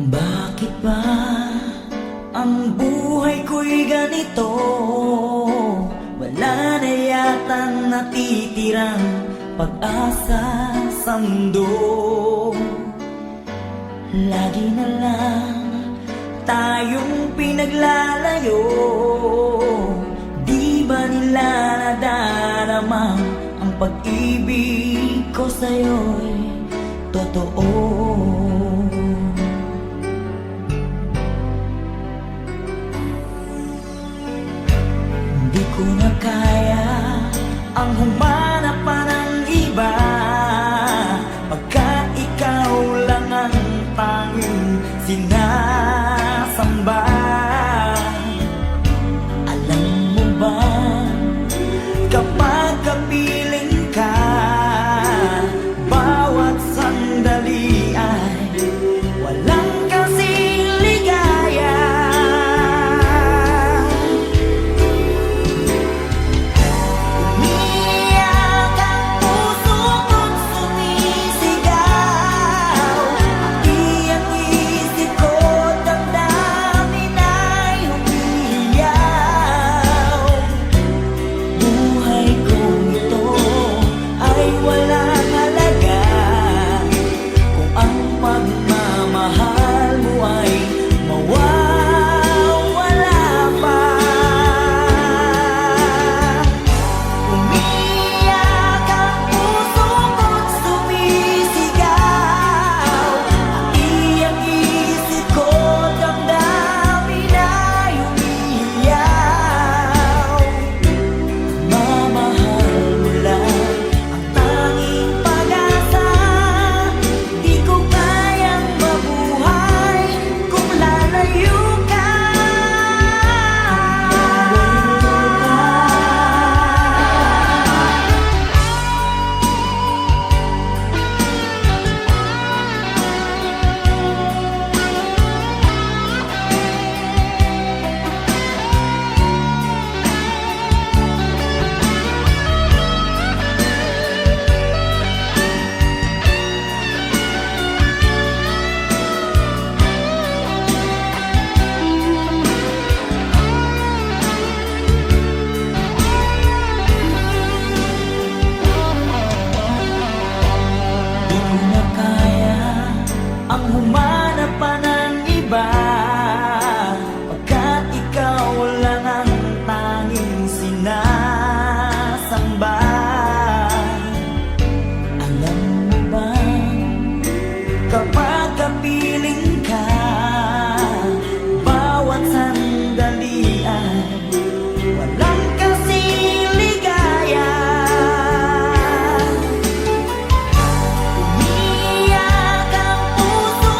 Bakit ba ang buhay ko'y ganito? Wala na yatang natitirang pag-asa sa mundo. Lagi na lang tayong pinaglalayo. Di ba nila nadarama ang pag-ibig ko sa'yo'y totoo? Di ko na kaya ang humanap pa ng iba, pagka ikaw lang ang tanging sinasamba. Alam mo ba, kapag kapiling ka, bawat sandali ay walang kasing ligaya. Umiyak ang puso ko't sumisigaw, pati ang isip ko damdamin ay umiiyaw. Buhay kong ito ay walang halaga kung ang pagmamahal mo ay mawawala pa. Umiyak ang puso ko't sumisigaw, pati ang isip ko damdamin ay umiiyaw. Mamahal mo lang ang tanging pag-asa. Di ko kayang mabuhay kung lalayo ka. Di ko na kaya ang humanap pa ng iba, pagkat ikaw lang ang tanging sinasamba. Alam mo ba, kapag kapiling ka, bawat sandali ay walang kasing ligaya. Umiyak ang puso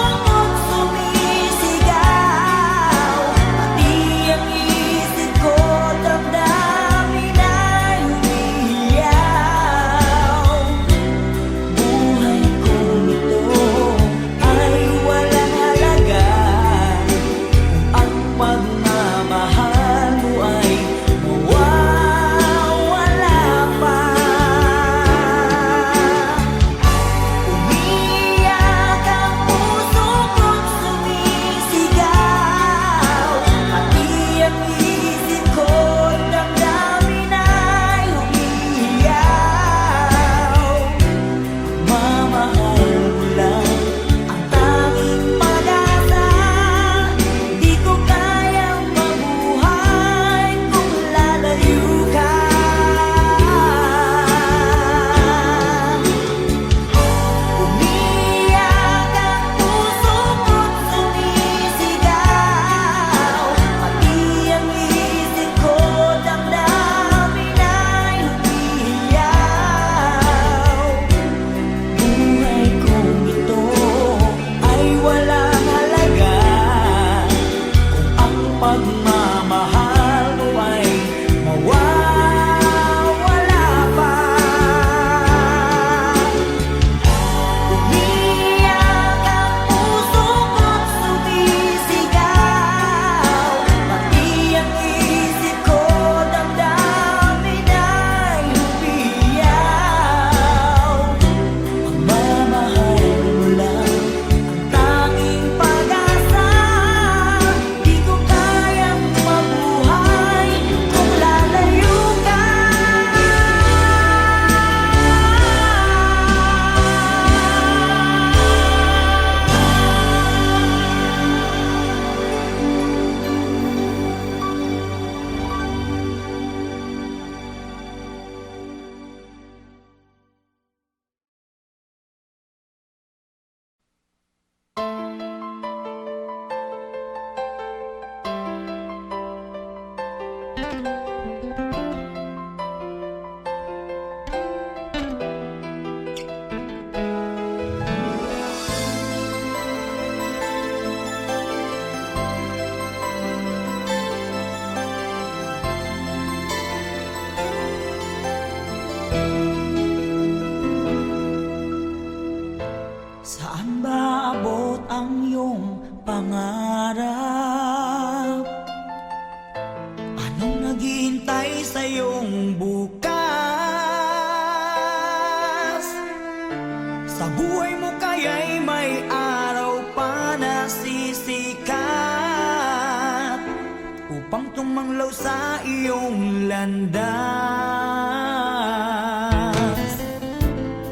landas.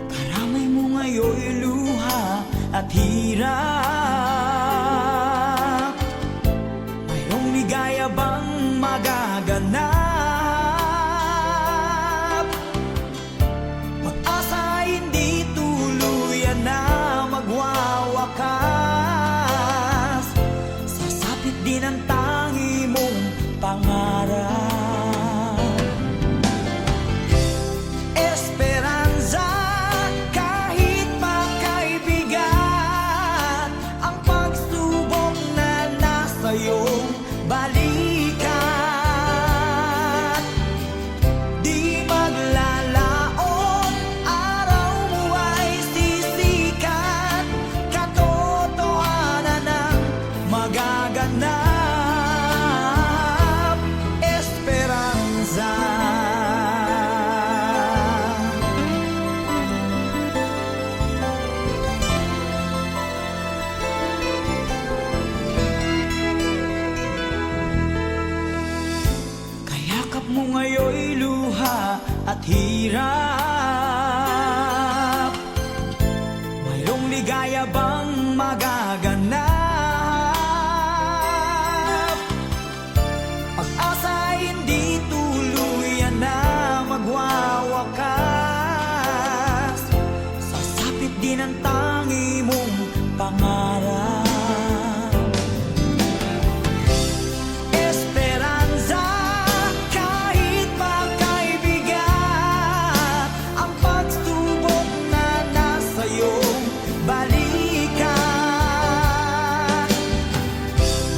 Karamay mo ngayon'y luha at hirap. Mayroong ligaya bang magaganap? Pag-asa hindi tuluyan na magwawakas. Sasapit din ang tangi mong pangarap. Esperanza, kahit makaibigan, ang pagsubok na nasa iyong balikat. Di maglalaon, araw mo ay sisikat. Katotohanan ang magaganap. Esperanza. Kayakap mo ngayon'y luha at hirap. Mayroong ligaya bang magaganap? Pag-asa hindi tuluyan na magwawakas. Sasapit din ang tangi mong pangarap. Esperanza, kahit makaibigan, ang pagsubok na nasa iyong balikat.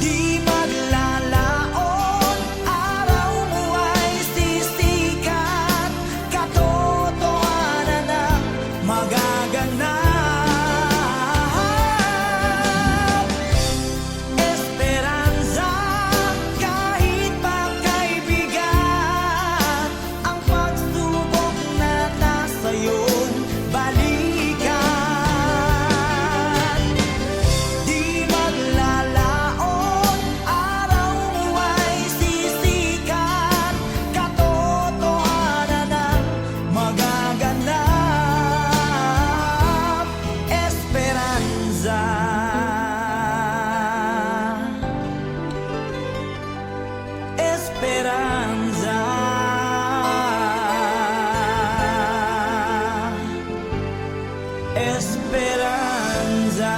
Di maglalaon, araw mo ay sisikat. Katotohanan ang magaganap. Esperanza, kahit makaibigan, ang pagsubok na nasa iyong balikat. Di maglalaon, araw mo ay sisikat. Katotohanan ang magaganap. Esperanza. Esperanza. Esperanza.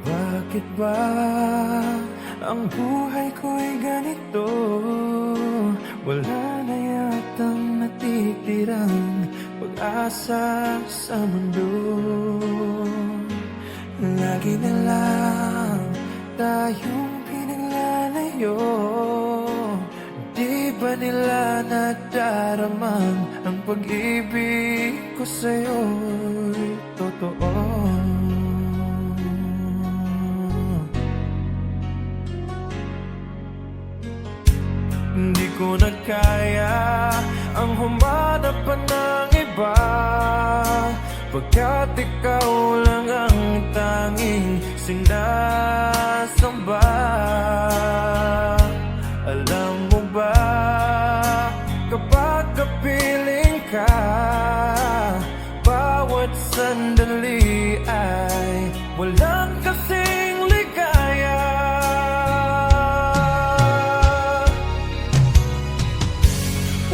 Bakit ba ang buhay ko'y ganito? Wala na yatang natitirang pag-asa sa mundo. Lagi na lang tayong pinaglalayo. Di ba nila nadaramang ang pag-ibig ko sa'yo'y totoo? Hindi ko na kaya ang humanap pa ng iba, pagkat ikaw lang ang tanging sinasamba. Alam mo ba, kapag kapiling ka, bawat sandali ay walang kasing ligaya.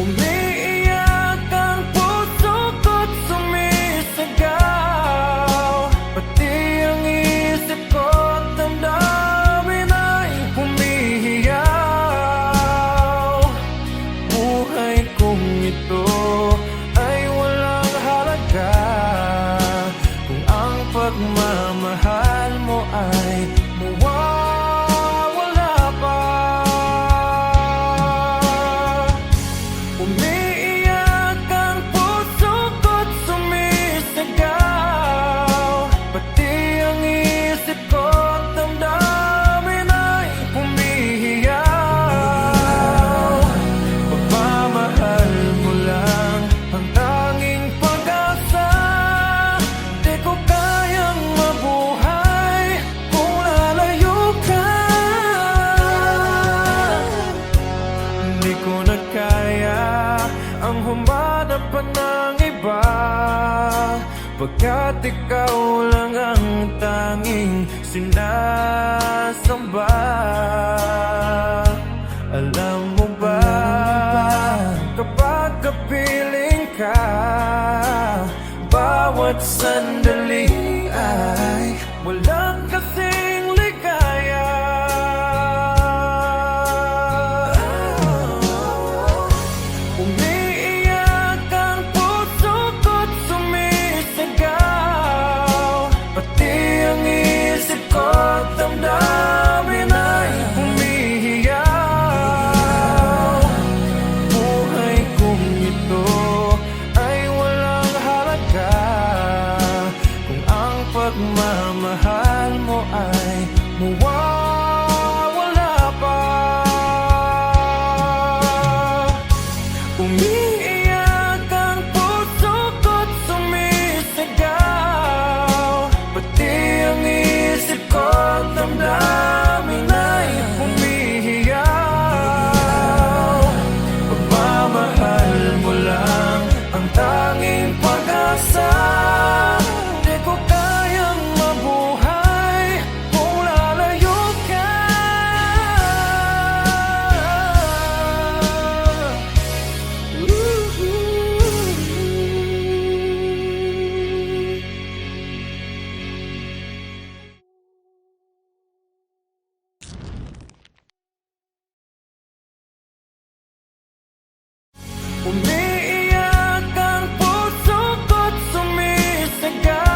Umiiyak ang puso ko't sumisigaw. pagmamahal mo ay mawawala pa. Umiiyak ang puso ko't sumisigaw, pati ang isip ko't damdamin ay humihiyaw. Pagmamahal mo lang ang tanging pag-asa, di ko kayang mabuhay kung lalayo ka. Di ko na kaya ang humanap pa ng iba, pagkat ikaw lang ang tanging sinasamba. Alam mo ba, kapag kapiling ka, bawat sandali ay walang kasing ligaya. Umiiyak ang puso ko't sumisigaw, pati ang isip ko't damdamin ay humihiyaw. Buhay kong ito ay walang halaga kung ang pagmamahal mo ay mawawala pa. Umiiyak ang puso ko't sumisigaw, pati ang isip ko't damdamin ay humihiyaw. Pagmamahal mo lang ang tanging pag-asa, di ko kayang mabuhay kung lalayo ka. Umiiyak ang puso ko't sumisigaw,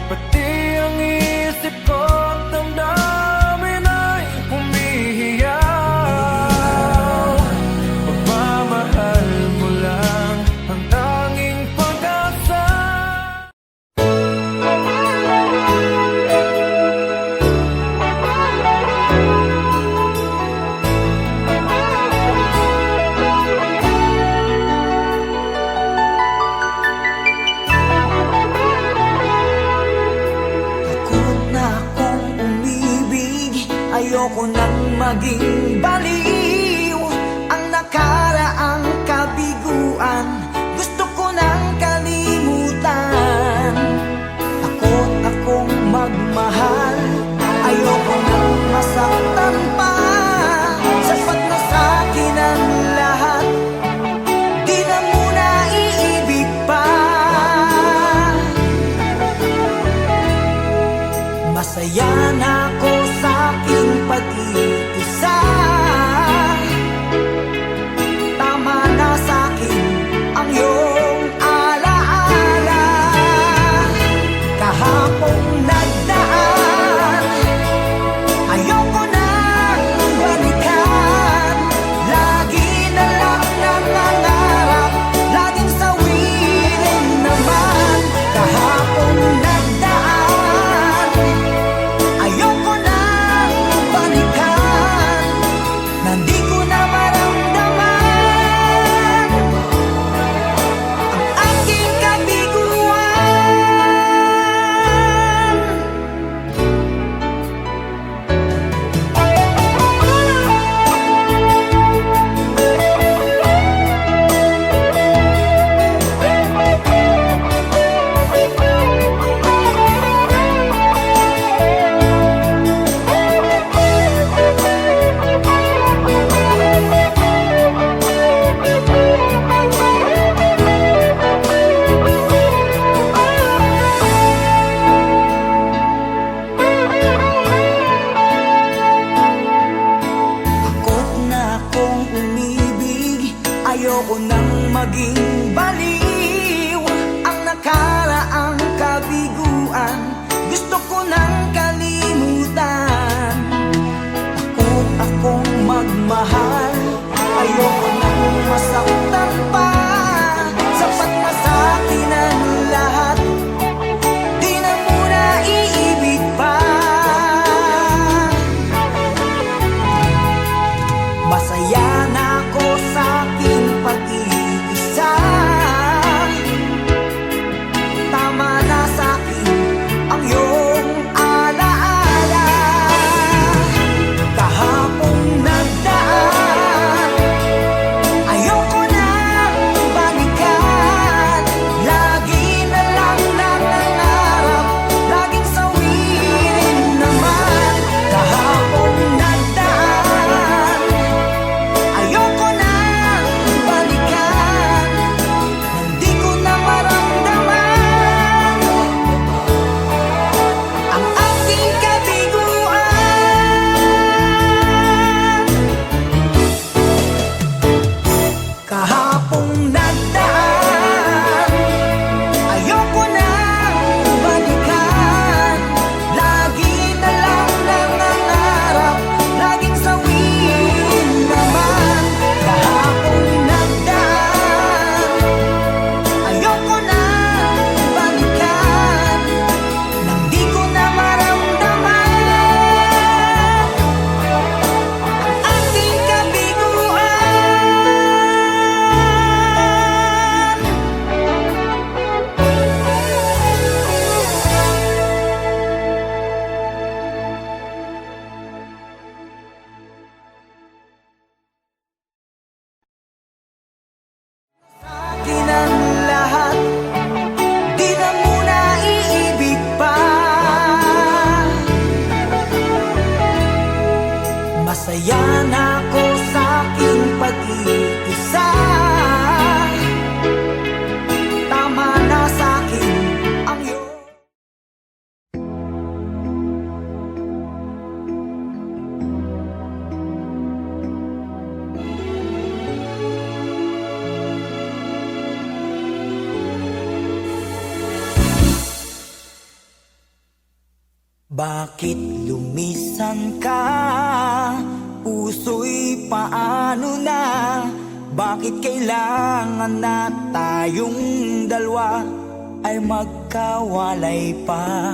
pati ang isip ko't damdamin ay humihiyaw. Pagmamahal mo lang ang tanging pag-asa. Takot na akong umibig, ayoko nang maging baliw. Ang nakaraang kabiguan, gusto ko nang kalimutan. Takot akong magmahal, ayoko nang masaktan pa. Sapat na sa'kin ang lahat, di na muna iibig pa. Masaya na ako sa aking pag-iisa, tama na sa'kin ang iyong alaala. Kahapong nagdaan, ayoko nang balikan. Lagi na lang nangangarap, laging sawilin naman. Kahapong nagdaan, ayoko Bakit lumisan ka? Puso'y paano na? Bakit kailangan na tayong dalawa ay magkawalay pa?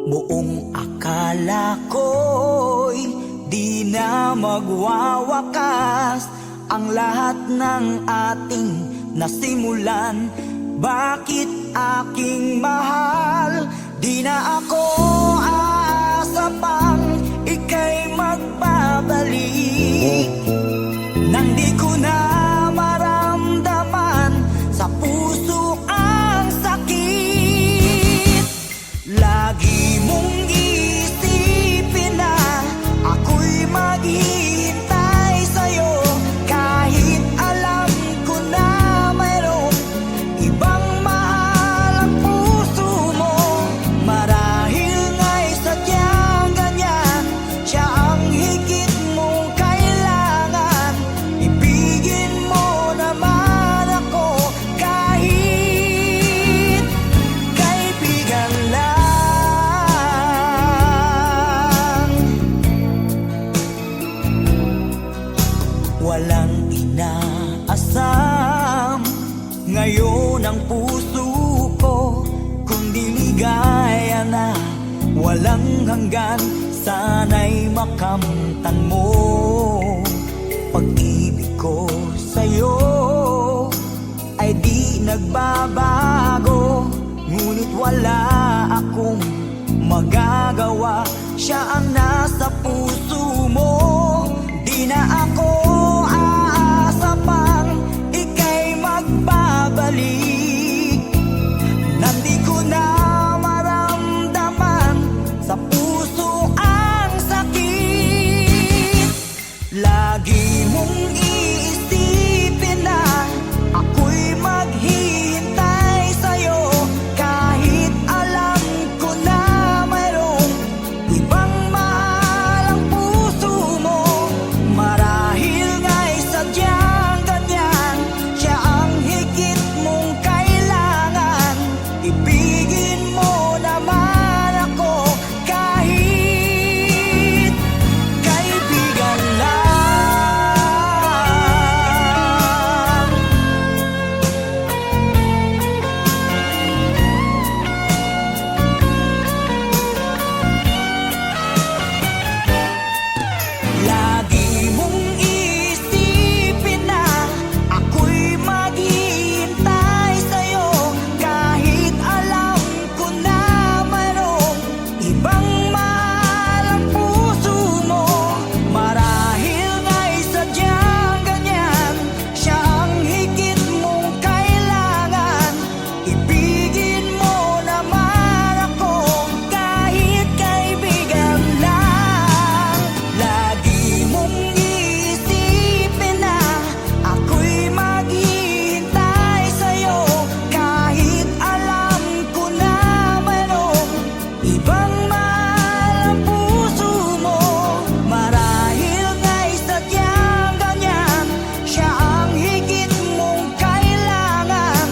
Buong akala ko'y di na magwawakas ang lahat ng ating nasimulan. Bakit aking mahal? Di na ako aasa pang ika'y magbabalik, nang di ko na maramdaman sa puso ang sakit. Lagi mong isipin na ako'y maghihintay sa'yo, kahit alam ko na mayroong ibang mahal ang puso mo. Marahil nga'y sadyang ganyan, siya ang higit mong kailangan. Ibigin mo naman ako kahit kaibigan lang. Walang inaasam ngayon ang puso ko, kundi ligaya na walang hanggan. Sana'y makamtan mo pag-ibig ko sa'yo ay di nagbabago, ngunit wala akong magagawa. Siya ang nasa puso mo. Di na ako aasa pang ika'y magbabalik, nang di ko na maramdaman sa puso ang sakit. Lagi mong iisipin na ako'y maghihintay sa'yo, kahit alam ko na mayroong ibang mahal ang puso mo. Marahil nga'y sadyang ganyan, siya ang higit mong kailangan. Ibigin mo naman ako kahit kaibigan lang. Lagi mong isipin na ako'y maghihintay sa'yo, kahit alam ko na mayroong ibang mahal ang puso mo. Marahil nga'y sadyang ganyan, siya ang higit mong kailangan. Ibigin mo naman ako kahit kaibigan lang. Lagi mong isipin na ako'y maghihintay sa'yo, kahit alam ko na mayroong ibang mahal ang puso mo. Marahil nga'y sadyang ganyan, siya ang higit mong kailangan.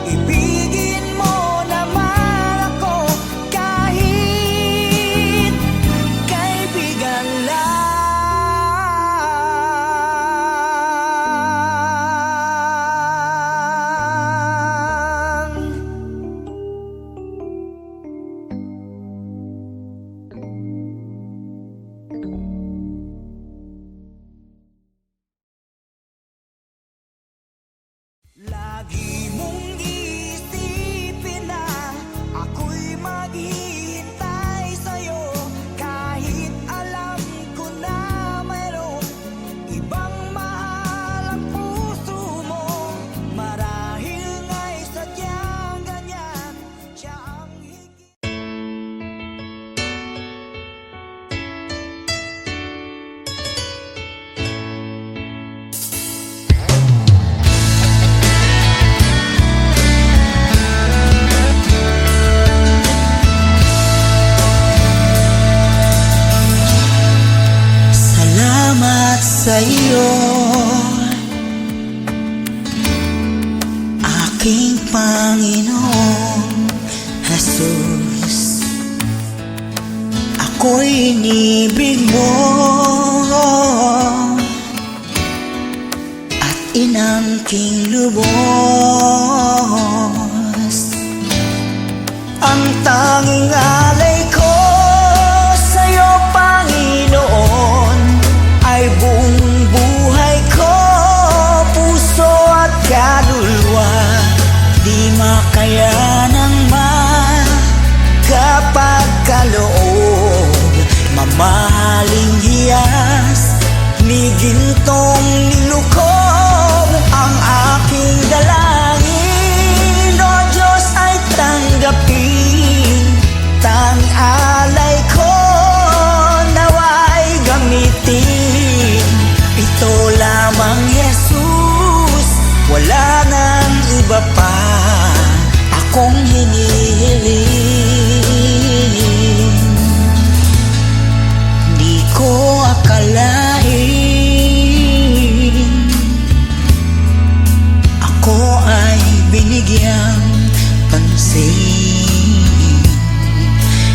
Ibigin mo naman ako kahit kaibigan lang. Lagi mong isipin na ako'y maghihintay sa'yo, kahit alam ko na mayroong ibang mahal ang puso mo. Marahil nga'y sadyang ganyan, siya ang higit. Salamat sa'yo, aking Panginoon Jesus. Ako'y inibig mo at inangking lubos. Ang tanging alay ko sa'yo, Panginoon, ay buong buhay ko, puso at kaluluwa. Di makayanang magkapagkaloob, mamahaling hiyas, ni gintong nilukob. Ang aking dalangin, O Diyos, ay tanggapin. Tanging alay ko nawa'y gamitin. Ito lamang, Jesus, wala nang iba pa akong hinihiling. Di ko akalain ako ay binigyang pansin.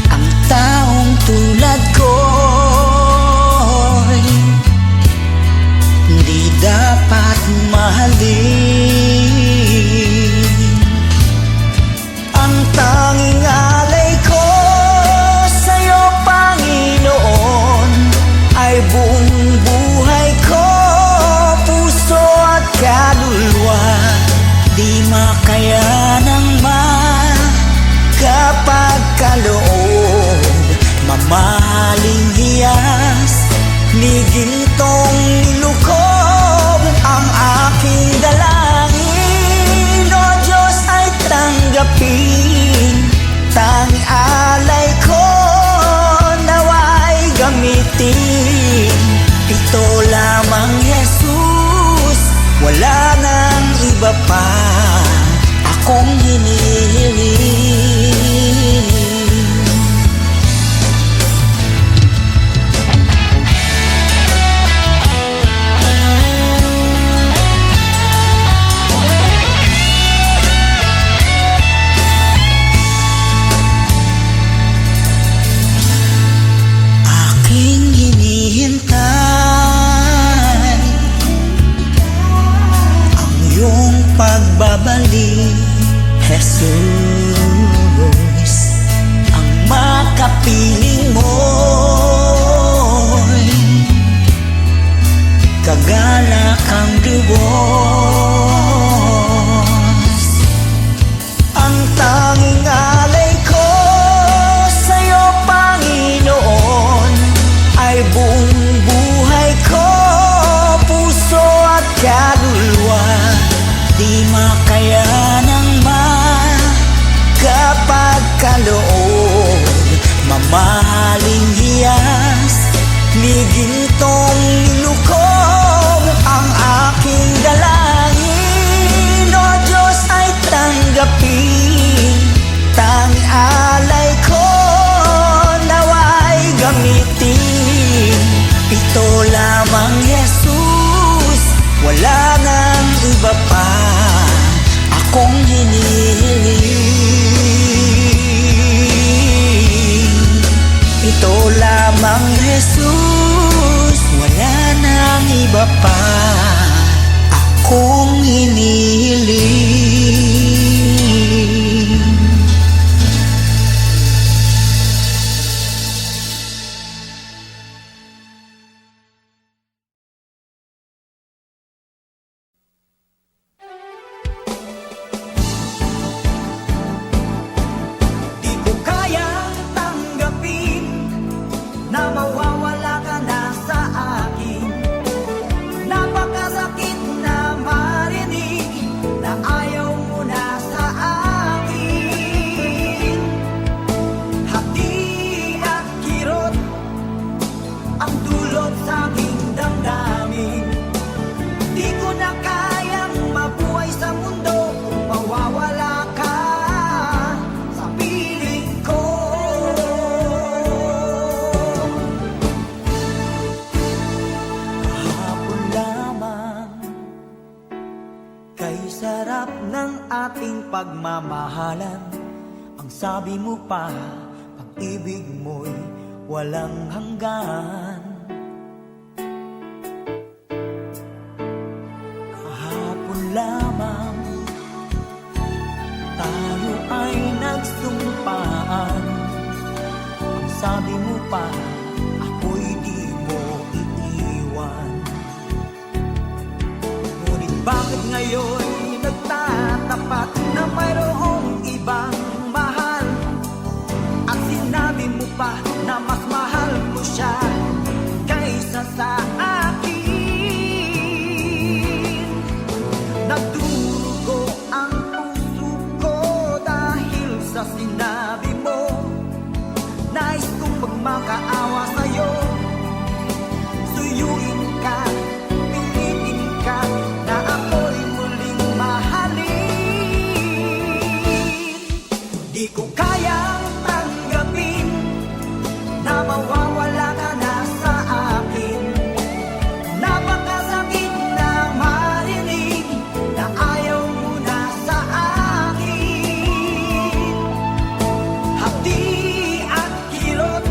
Ang taong tulad ko'y di dapat mahalin. Ang tanging alay ko sa'yo, Panginoon, ay buong buhay ko, puso at kaluluwa. Di makayanang magkapagkaloob, mamahaling hiyas, ni gintong nilukob. Ang aking dalangin, O Diyos, ay tanggapin. Tanging alay ko nawa'y gamitin. Ito lamang, Jesus, wala nang iba pa akong hinihiling. Aking hinihintay ang iyong pagbabalik, Jesus. Ang makapiling mo'y kagalak ang lubos. Ang tanging alay ko sa'yo, Panginoon, ay buong buhay ko, puso at kaluluwa. Di makayanang magkapagkaloob, mamahaling hiyas, ni gintong nilukob. Ang aking dalangin, O Diyos, ay tanggapin. Tanging alay ko nawa'y gamitin. Ito lamang, Jesus, wala nang iba pa akong hinihiling. Ito lamang, Jesus, wala nang iba pa akong hinihiling. Di ko kayang tanggapin na mawawala ka na sa akin. Napakasakit na marinig na ayaw mo na sa akin. Hati at kirot ang dulot sa aking damdamin. Di ko na kayang mabuhay sa mundo kung mawawala ka sa piling ko. Kahapon lamang kay sarap ng ating pagmamahalan. Ang sabi mo pa, pag-ibig mo'y walang hanggan. Kahapon lamang tayo ay nagsumpaan. Ang sabi mo pa, ako'y di mo iiwan. Ngunit bakit ngayon nagtatapat na mayroong ibang mahal? At sinabi mo pa na mas mahal mo siya kaysa sa akin. Nagdurugo ang puso ko dahil sa sinabi mo. Nais kong magmakaawa sa'yo, suyuin ka, pilitin ka, na ako'y muling mahalin. Di ko kayang tanggapin na mawawala ka na sa akin. Napakasakit na marinig na ayaw mo na sa akin. Hapdi at kirot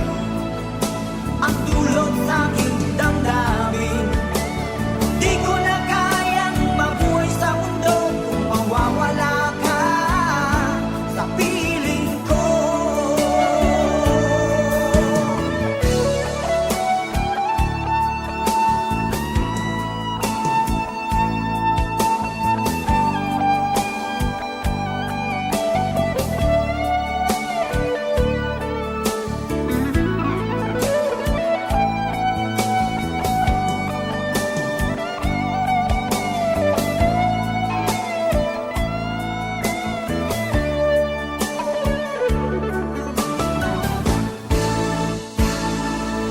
ang dulot sa aking damdamin. Di ko na kayang mabuhay sa mundo kung mawawala ka sa piling ko.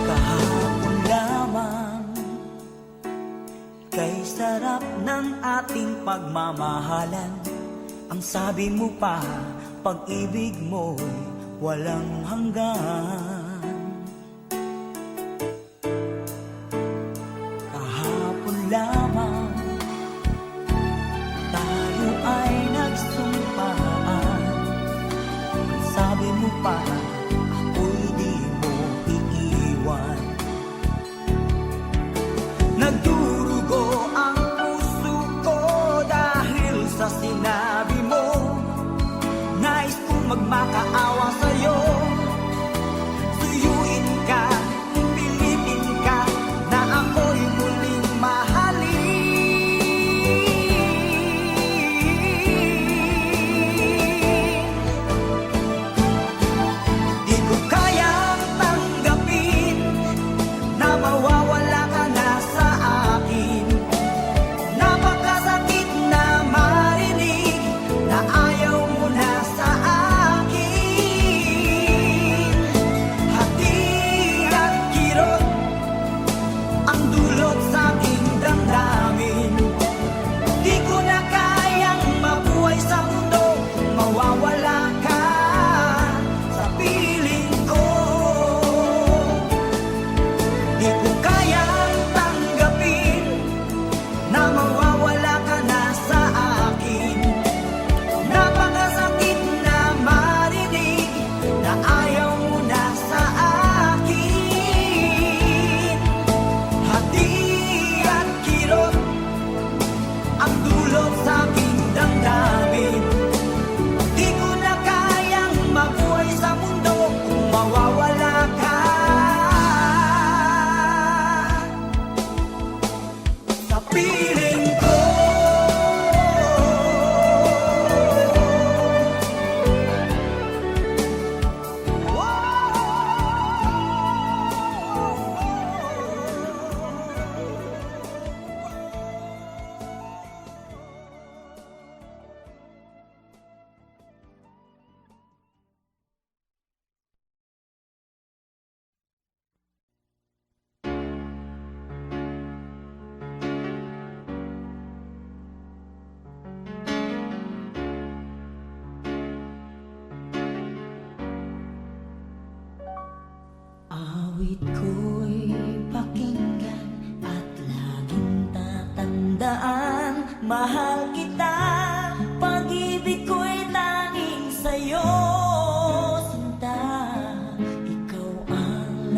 Kahapon lamang kay sarap ng ating pagmamahalan. Ang sabi mo pa, pag-ibig mo'y walang hanggan. Kahapon lamang tayo ay nagsumpaan. Ang sabi mo pa, ako'y di mo iiwan. Nagdurugo ang puso ko dahil sa sinabi mo. Nais kong magmakaawa sa'yo, suyuin ka, pilitin ka, na ako'y muling mahalin. Di ko kayang tanggapin na mawawala ka na sa akin. Napakasakit na marinig na ayaw mo na sa akin. Hati at kirot ang dulot sa aking damdamin. Di ko na kayang mabuhay sa mundo kung mawawala ka sa piling ko. Di ko kayang tanggapin na mawawala ka na sa akin. Napakasakit na marinig na ayaw mo na sa akin. Hati at kirot ang dulot sa aking damdamin. Di ko na kayang mabuhay sa mundo kung mawawala ka sa piling ko. Awit ko'y pakinggan at laging tatandaan. Mahal kita, pag-ibig ko'y tanging sa'yo, sinta. Ikaw ang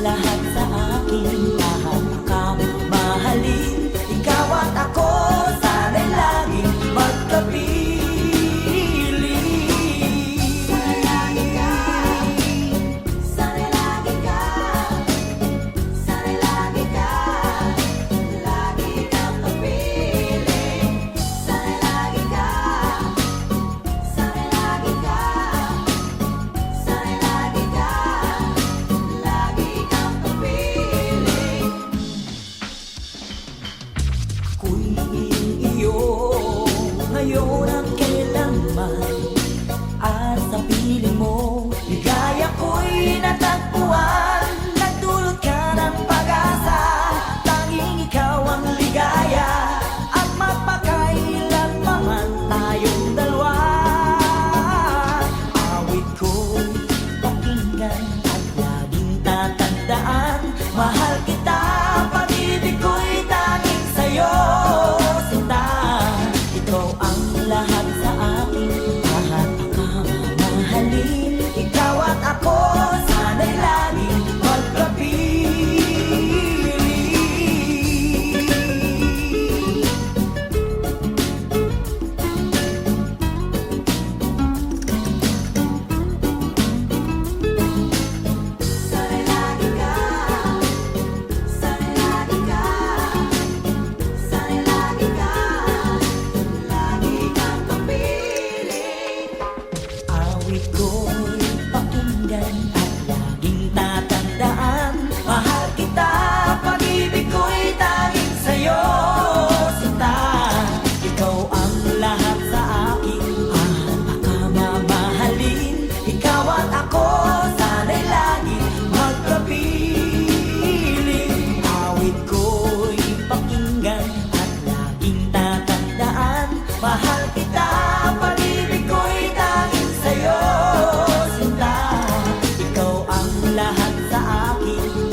lahat sa akin. Lahat kang mahalin, ikaw at ako, sana'y laging magkapiling. Sana'y lagi ka, sana'y lagi ka, sana'y lagi ka, lagi kang kapiling. Sana'y lagi ka, sana'y lagi ka, sana'y lagi ka, lagi kang kapiling. Ako'y iyo ngayon at kailanman, at sa piling mo ligaya ko'y natagpuan. Nagdulot ka ng pag-asa, tanging ikaw ang ligaya, at magpakailanman tayong dalawa. Awit ko'y pakinggan at laging tatandaan, mahal kita, pag-ibig ko'y tanging sa'yo, sinta. Ikaw ang lahat sa akin, lahat ang mamahalin. Ikaw at ako, sana'y laging magkapiling. Sana'y lagi ka, sana'y lagi ka, sana'y lagi ka, lagi kang kapiling. Awit ko'y pakinggan at laging tatandaan, mahal kita, pag-ibig ko'y tanging sa'yo, sinta. Ikaw ang lahat sa akin, at akamamahalin. Ikaw at ako, sana'y laging magkapiling. Awit ko'y pakinggan at laging tatandaan, mahal kita, pag-ibig ko'y tanging sa'yo, sinta. Ikaw ang lahat sa akin,